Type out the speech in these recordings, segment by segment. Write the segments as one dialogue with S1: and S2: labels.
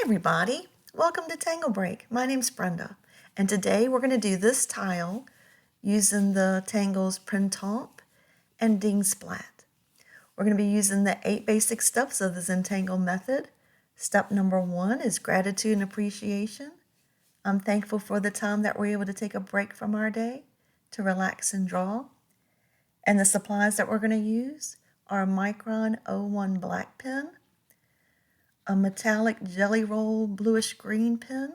S1: everybody, welcome to Tangle Break. My name's Brenda, and today we're going to do this tile using the Tangles Printemps and dingsplatz. We're going to be using the 8 basic steps of the Zentangle method. Step number 1 is gratitude and appreciation. I'm thankful for the time that we're able to take a break from our day to relax and draw. And the supplies that we're going to use are a Micron 01 black pen, a metallic jelly roll bluish green pen,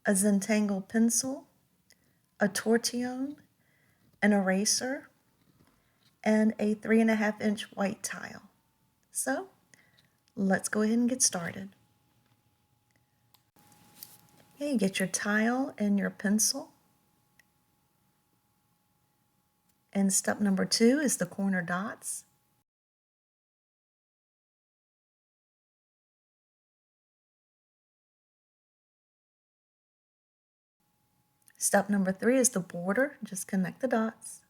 S1: a Zentangle pencil, a Tortillon, an eraser, and a 3.5-inch white tile. So let's go ahead and get started. Okay, you get your tile and your pencil. And step number 2 is the corner dots. Step number 3 is the border. Just connect the dots.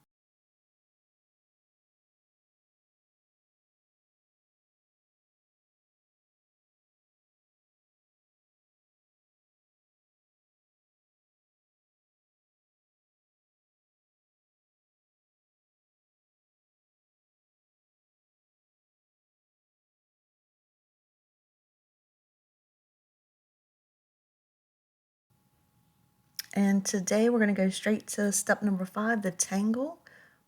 S1: And today we're going to go straight to step number 5, the tangle,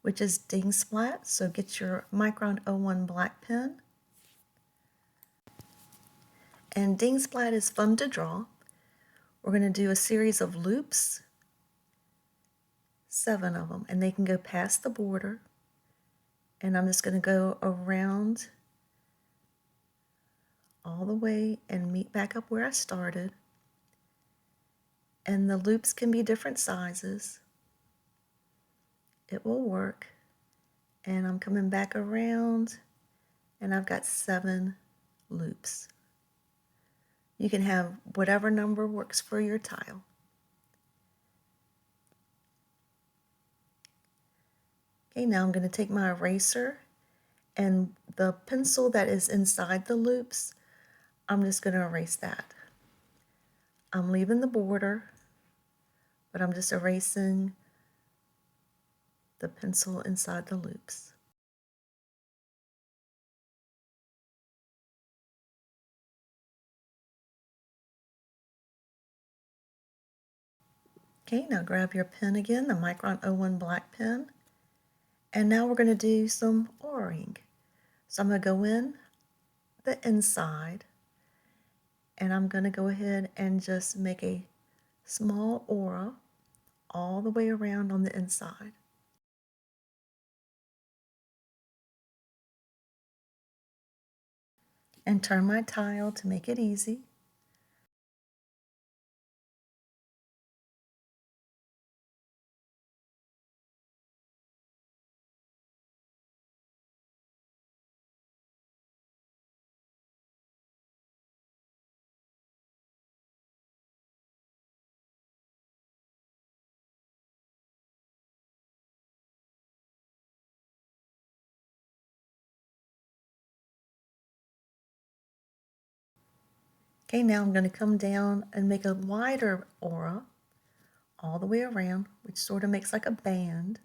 S1: which is dingsplatz. So get your Micron 01 black pen. And dingsplatz is fun to draw. We're going to do a series of loops, 7 of them, and they can go past the border. And I'm just going to go around all the way and meet back up where I started. And the loops can be different sizes. It will work. And I'm coming back around and I've got 7 loops. You can have whatever number works for your tile. Okay, now I'm going to take my eraser and the pencil that is inside the loops, I'm just going to erase that. I'm leaving the border, but I'm just erasing the pencil inside the loops. Okay, now grab your pen again, the Micron 01 black pen, and now we're going to do some auraing. So I'm going to go in the inside, and I'm going to go ahead and just make a small aura all the way around on the inside. And turn my tile to make it easy. Okay, now I'm going to come down and make a wider aura all the way around, which sort of makes like a band.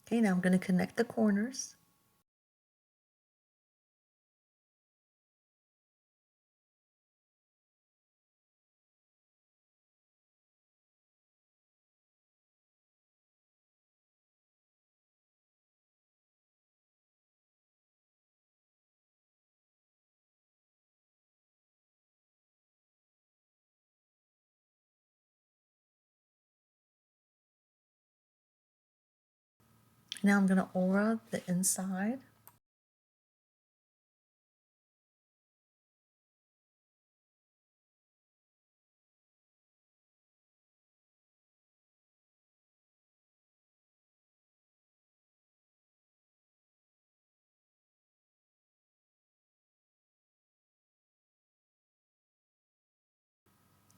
S1: Okay, now I'm going to connect the corners. Now I'm going to aura the inside.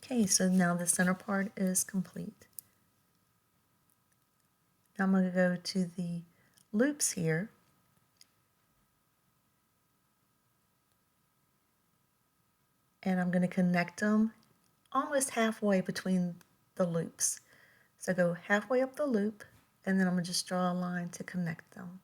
S1: Okay, so now the center part is complete. Now I'm going to go to the loops here. And I'm going to connect them almost halfway between the loops. So go halfway up the loop, and then I'm going to just draw a line to connect them.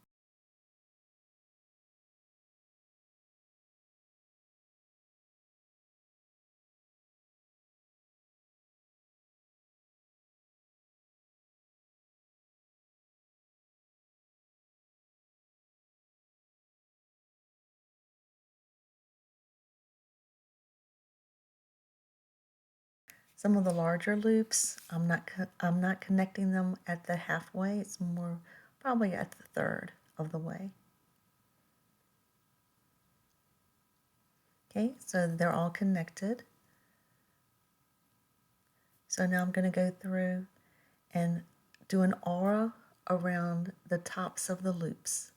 S1: Some of the larger loops, I'm not connecting them at the halfway. It's more probably at the third of the way. Okay, so they're all connected. So now I'm going to go through and do an aura around the tops of the loops.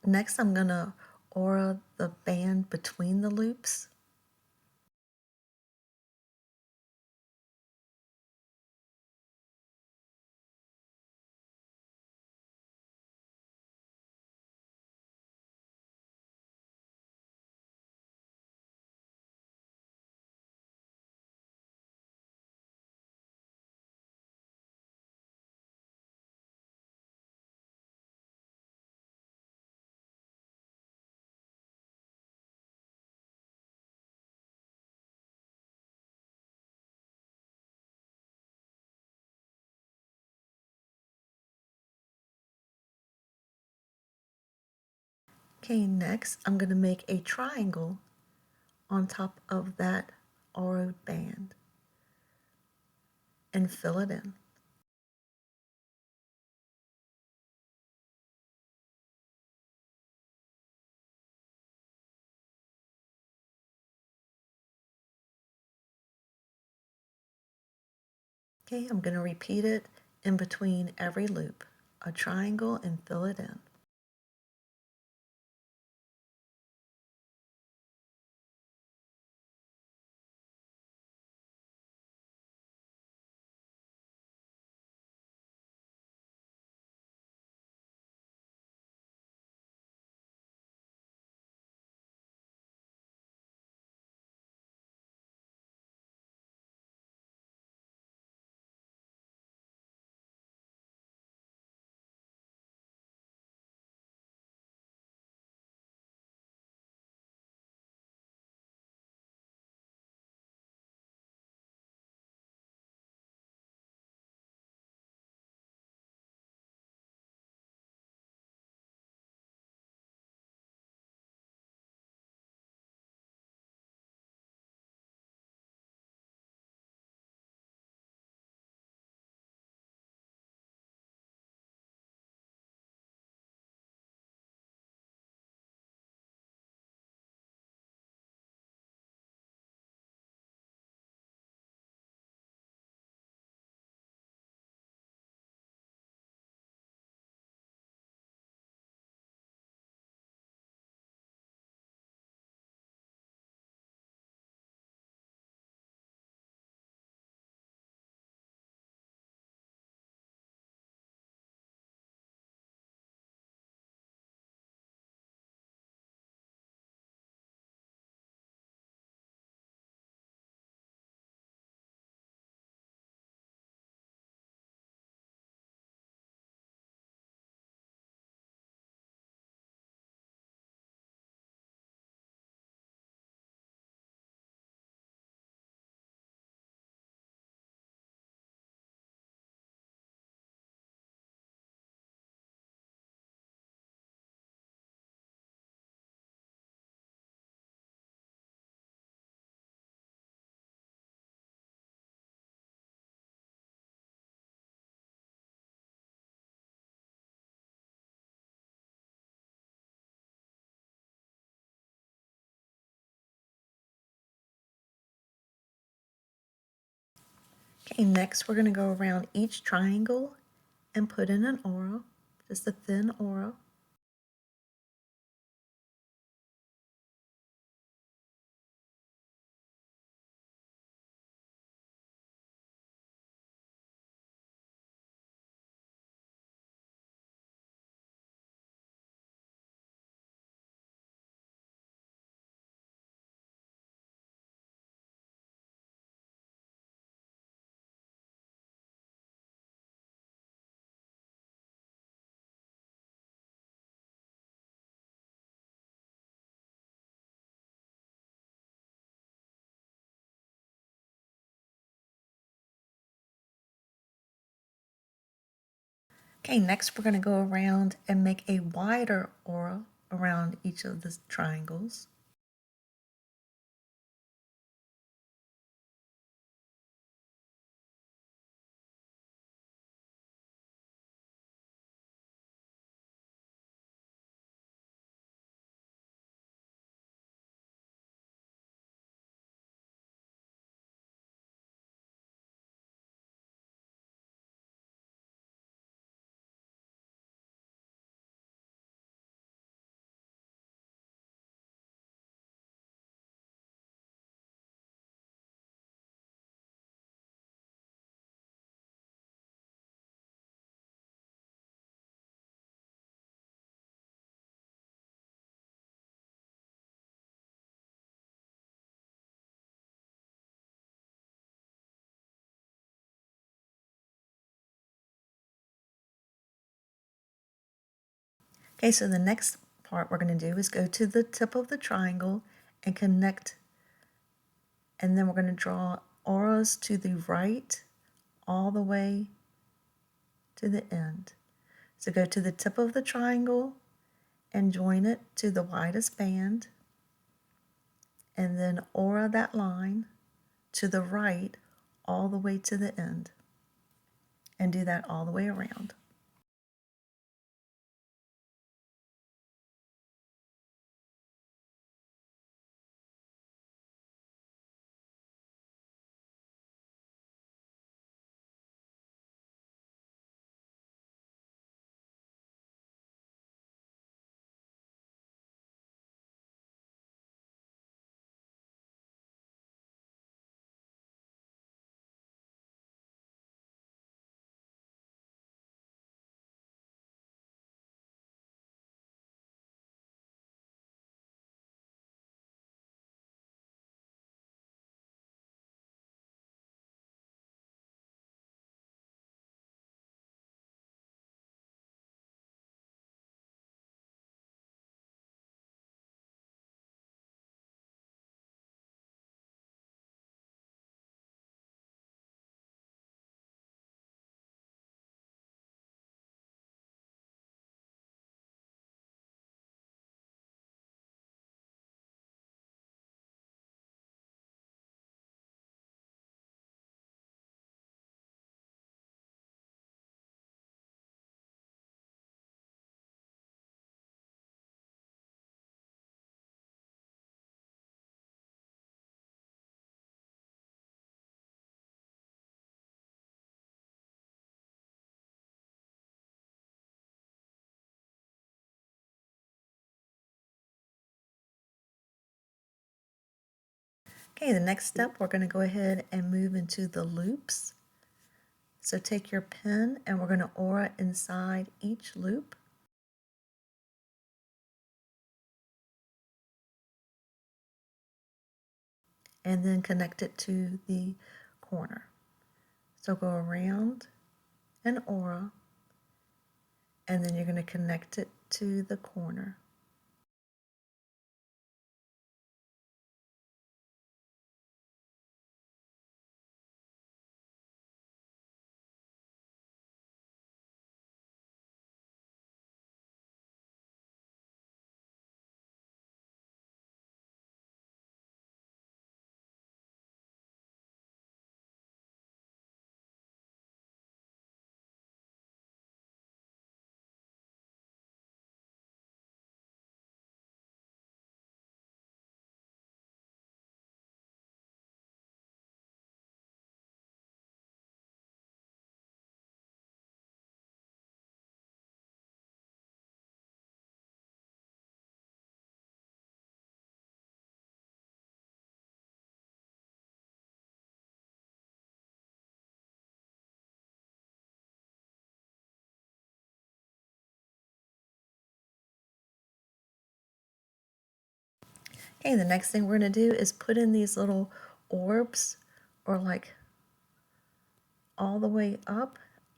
S1: Next, I'm going to aura the band between the loops. Okay, next I'm going to make a triangle on top of that aura band and fill it in. Okay, I'm going to repeat it in between every loop, a triangle, and fill it in. Okay, next we're going to go around each triangle and put in an aura, just a thin aura. Okay, next we're going to go around and make a wider aura around each of the triangles. Okay, so the next part we're going to do is go to the tip of the triangle and connect, and then we're going to draw auras to the right all the way to the end. So go to the tip of the triangle and join it to the widest band, and then aura that line to the right all the way to the end, and do that all the way around. Okay, the next step, we're going to go ahead and move into the loops. So take your pen and we're going to aura inside each loop. And then connect it to the corner. So go around an aura, and then you're going to connect it to the corner. Okay, the next thing we're going to do is put in these little orbs, or like all the way up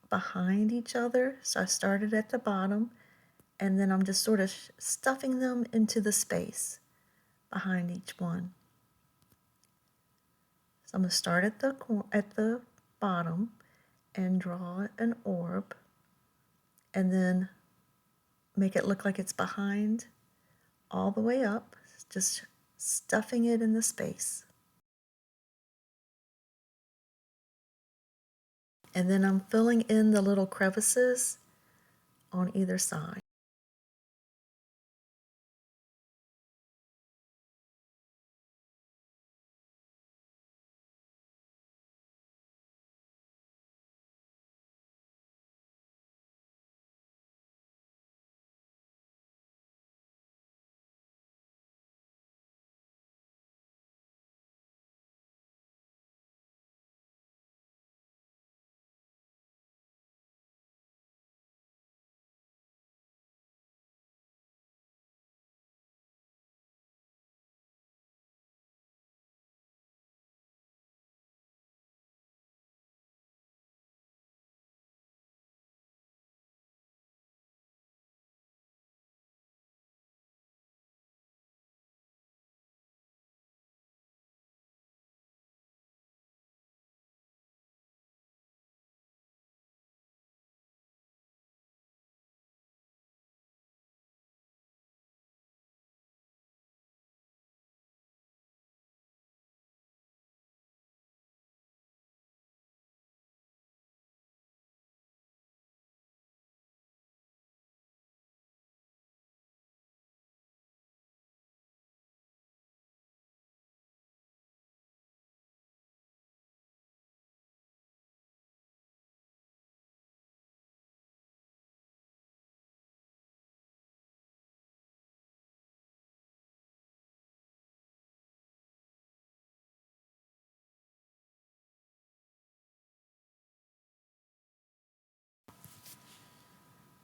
S1: behind each other. So I started at the bottom, and then I'm just sort of stuffing them into the space behind each one. So I'm going to start at the bottom and draw an orb, and then make it look like it's behind all the way up, just stuffing it in the space. And then I'm filling in the little crevices on either side.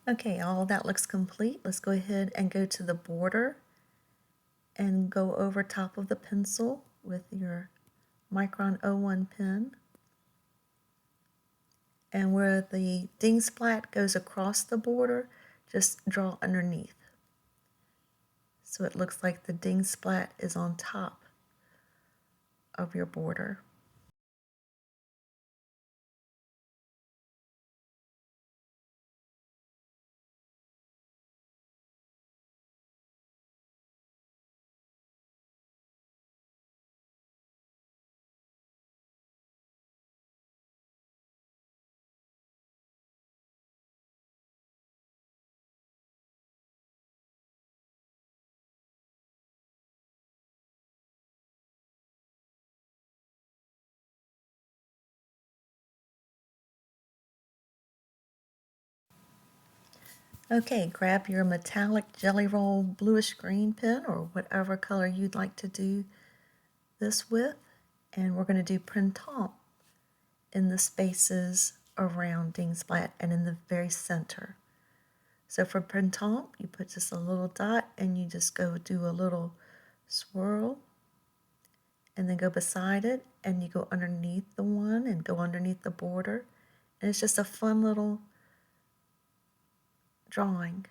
S1: Okay, all that looks complete. Let's go ahead and go to the border and go over top of the pencil with your Micron 01 pen. And where the dingsplatz goes across the border, just draw underneath. So it looks like the dingsplatz is on top of your border. Okay, grab your metallic Jelly Roll bluish green pen or whatever color you'd like to do this with, and we're going to do printemps in the spaces around dingsplatz and in the very center. So for printemps, you put just a little dot and you just go do a little swirl, and then go beside it and you go underneath the one and go underneath the border. And it's just a fun little drawing.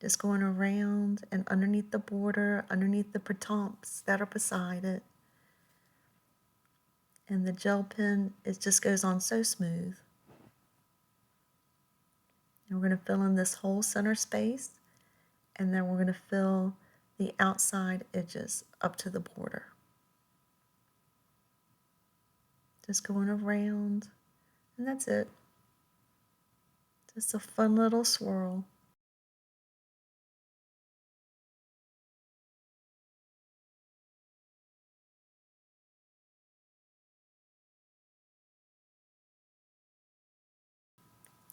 S1: Just going around and underneath the border, underneath the printemps that are beside it. And the gel pen, it just goes on so smooth. And we're going to fill in this whole center space, and then we're going to fill the outside edges up to the border. Just going around, and that's it. Just a fun little swirl.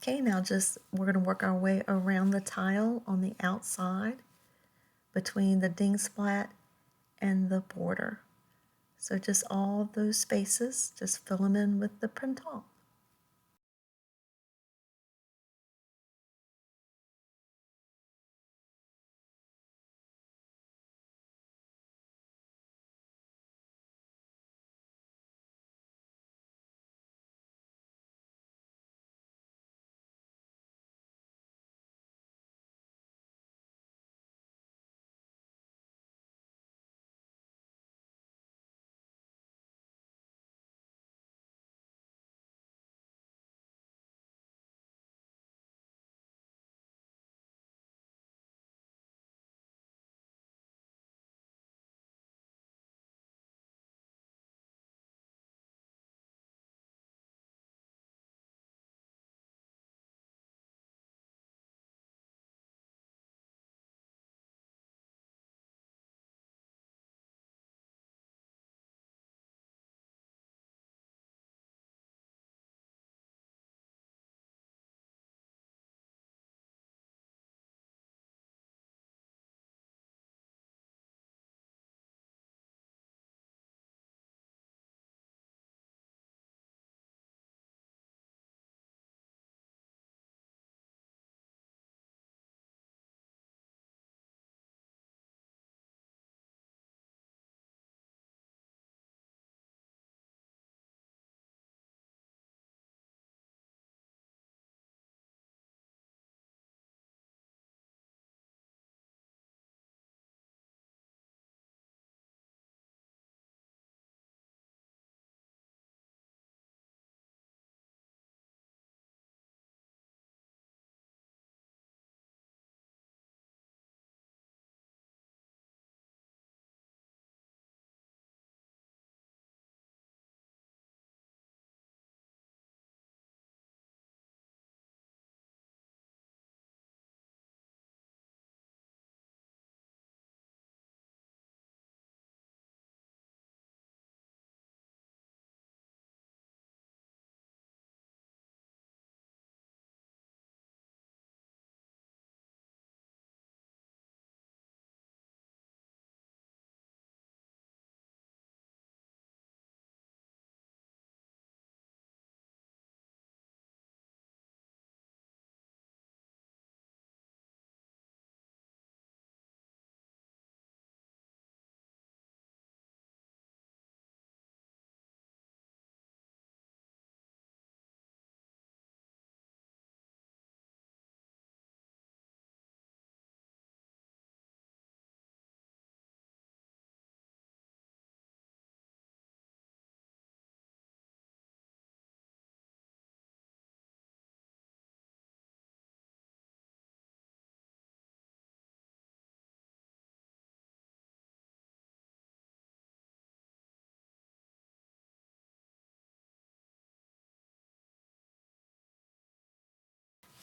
S1: Okay, now we're going to work our way around the tile on the outside between the dingsplatz and the border. So just all those spaces, just fill them in with the printemps.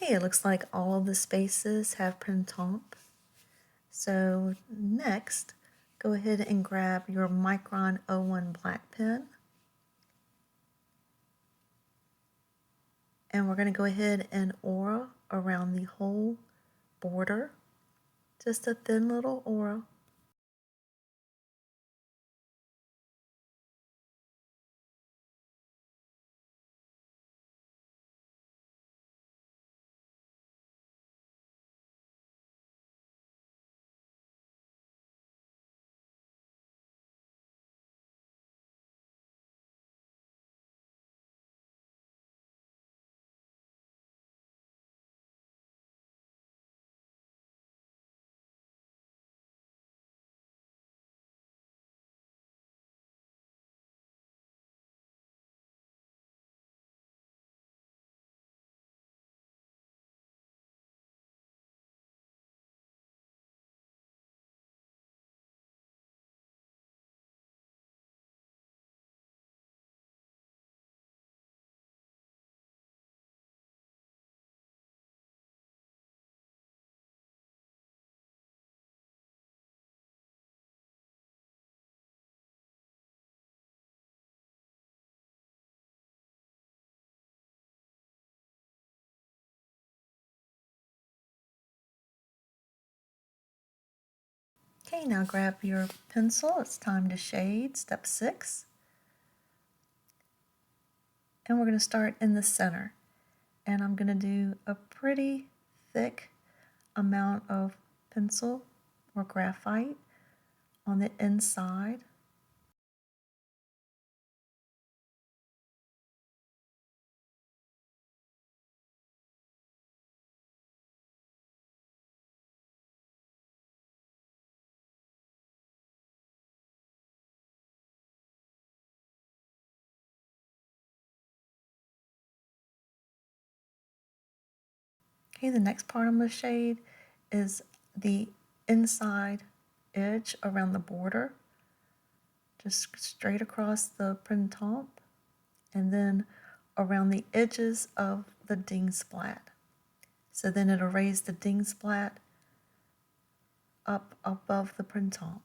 S1: Okay, it looks like all of the spaces have printemps. So next, go ahead and grab your Micron 01 black pen. And we're going to go ahead and aura around the whole border. Just a thin little aura. Okay, now grab your pencil. It's time to shade, step 6. And we're going to start in the center. And I'm going to do a pretty thick amount of pencil or graphite on the inside. Okay, the next part I'm going to shade is the inside edge around the border, just straight across the printemps, and then around the edges of the dingsplatz. So then it'll raise the dingsplatz up above the printemps.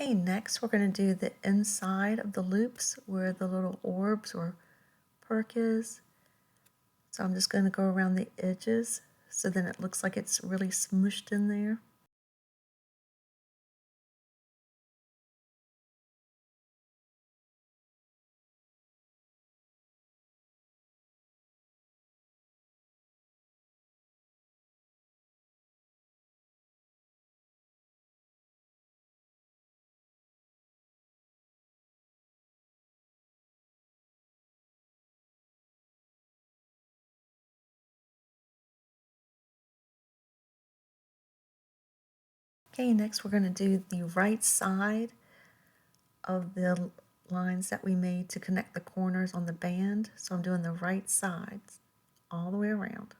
S1: Okay, next we're going to do the inside of the loops where the little orbs or perk is. So I'm just going to go around the edges so then it looks like it's really smooshed in there. Okay, next we're going to do the right side of the lines that we made to connect the corners on the band. So I'm doing the right sides all the way around.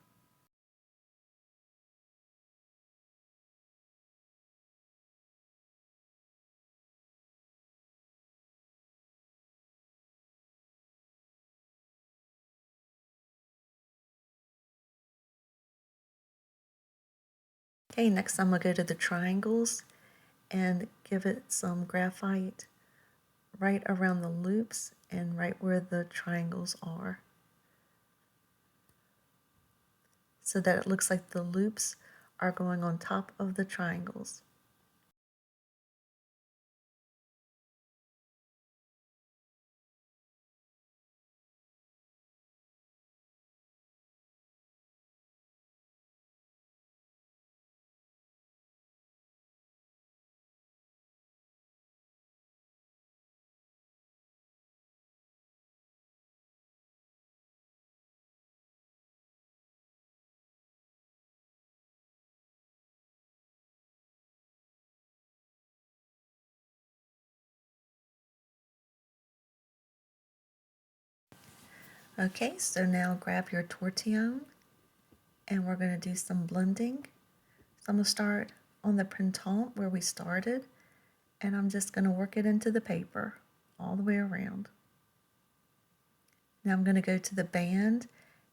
S1: Okay, next I'm going to go to the triangles and give it some graphite right around the loops and right where the triangles are, so that it looks like the loops are going on top of the triangles. Okay, so now grab your Tortillon and we're going to do some blending. So I'm going to start on the printemps where we started, and I'm just going to work it into the paper all the way around. Now I'm going to go to the band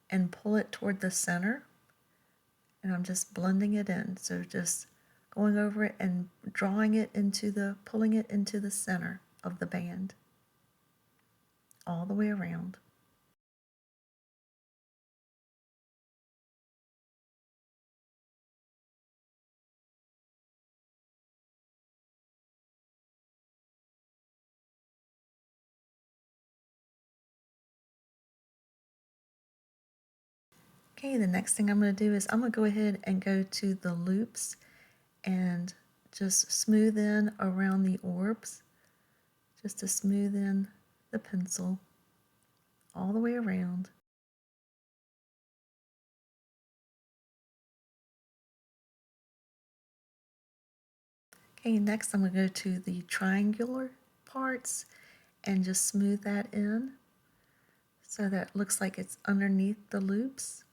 S1: and pull it toward the center, and I'm just blending it in. So just going over it and drawing it into pulling it into the center of the band all the way around. Okay, the next thing I'm going to do is I'm going to go ahead and go to the loops and just smooth in around the orbs, just to smooth in the pencil all the way around. Okay, next I'm going to go to the triangular parts and just smooth that in so that it looks like it's underneath the loops.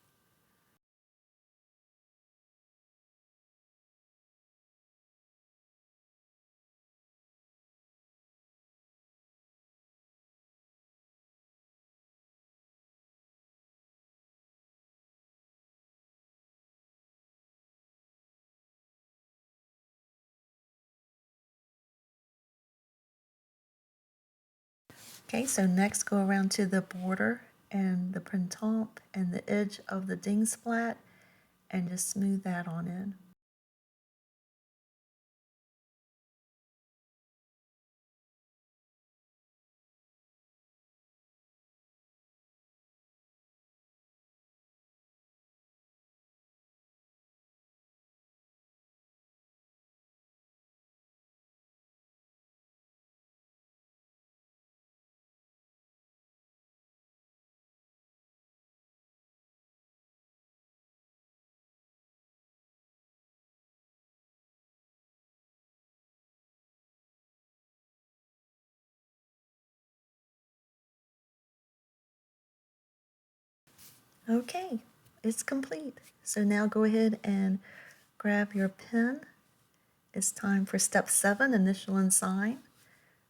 S1: Okay, so next go around to the border and the printemps and the edge of the dingsplatz and just smooth that on in. Okay, it's complete. So now go ahead and grab your pen. It's time for step 7, initial and sign.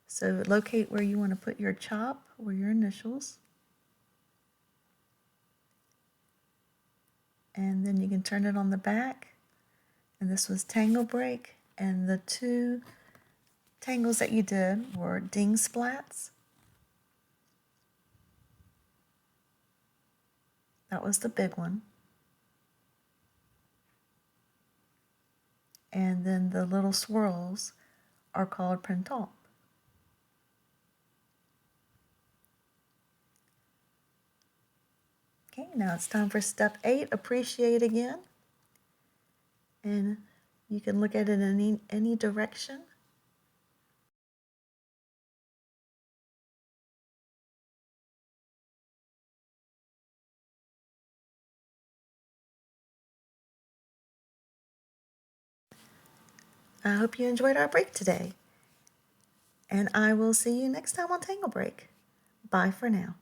S1: So locate where you want to put your chop or your initials. And then you can turn it on the back. And this was tangle break. And the 2 tangles that you did were dingsplatz. That was the big one. And then the little swirls are called printemps. Okay, now it's time for step 8, appreciate again. And you can look at it in any direction. I hope you enjoyed our break today. And I will see you next time on Tangle Break. Bye for now.